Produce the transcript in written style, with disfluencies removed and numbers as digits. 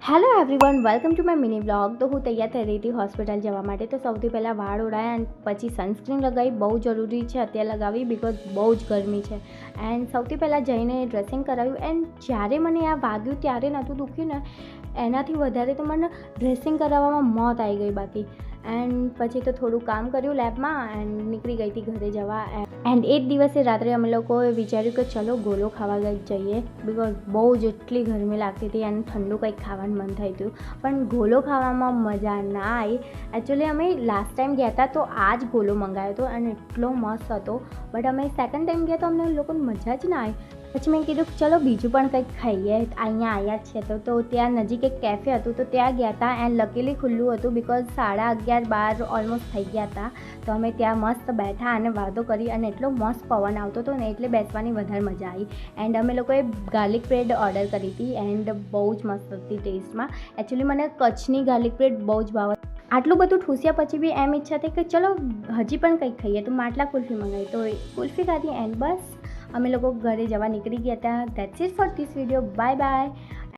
Hello everyone, welcome to my mini blog. તો હું તૈયાર થઈ રહી હતી હોસ્પિટલ જવા માટે. તો સૌથી પહેલાં વાળ ઓળાયા એન્ડ પછી સનસ્ક્રીન લગાવી. બહુ જરૂરી છે અત્યારે લગાવી, બિકોઝ બહુ જ ગરમી છે. એન્ડ સૌથી પહેલાં જઈને ડ્રેસિંગ કરાવ્યું. એન્ડ જ્યારે મને આ વાગ્યું ત્યારે નહોતું દુખ્યું ને, એનાથી વધારે તો મને ડ્રેસિંગ કરાવવામાં મોત આવી ગઈ બાકી. એન્ડ પછી તો થોડું કામ કર્યું લેબમાં એન્ડ નીકળી ગઈ હતી ઘરે જવા. એન્ડ એ જ દિવસે રાત્રે અમે લોકોએ વિચાર્યું કે ચલો ગોલો ખાવા જઈએ, બિકોઝ બહુ જ એટલી ગરમી લાગતી હતી અને ઠંડુ કંઈક ખાવાનું મન થઈ હતું. પણ ગોલો ખાવામાં મજા ના આવી. એકચ્યુઅલી અમે લાસ્ટ ટાઈમ ગયા હતા તો આ જ ગોલો મંગાવ્યો હતો અને એટલો મસ્ત હતો. બટ અમે સેકન્ડ ટાઈમ ગયા તો અમને લોકોને મજા જ ના આવી. પછી મેં કીધું ચલો બીજું પણ કંઈક ખાઈએ, અહીંયા આવ્યા જ છે તો ત્યાં નજીક એક કેફે હતું તો ત્યાં ગયા હતા. એન્ડ લકીલી ખુલ્લું હતું બિકોઝ 11:30 ઓલમોસ્ટ થઈ ગયા હતા. તો અમે ત્યાં મસ્ત બેઠા અને વાતો કરી અને એટલો મસ્ત પવન આવતો હતો ને એટલે બેસવાની વધારે મજા આવી. એન્ડ અમે લોકોએ ગાર્લિક બ્રેડ ઓર્ડર કરી હતી એન્ડ બહુ જ મસ્ત હતી ટેસ્ટમાં. એકચ્યુઅલી મને કચ્છની ગાર્લિક બ્રેડ બહુ જ ભાવે. આટલું બધું ઠૂસ્યા પછી બી એમ ઈચ્છા થઈ કે ચલો હજી પણ કંઈક ખાઈએ, તો માટલા કુલ્ફી મંગાવી. તો કુલ્ફી ખાધી એન્ડ બસ અમે લોકો ઘરે જવા નીકળી ગયા હતા. That's it for this video. Bye bye.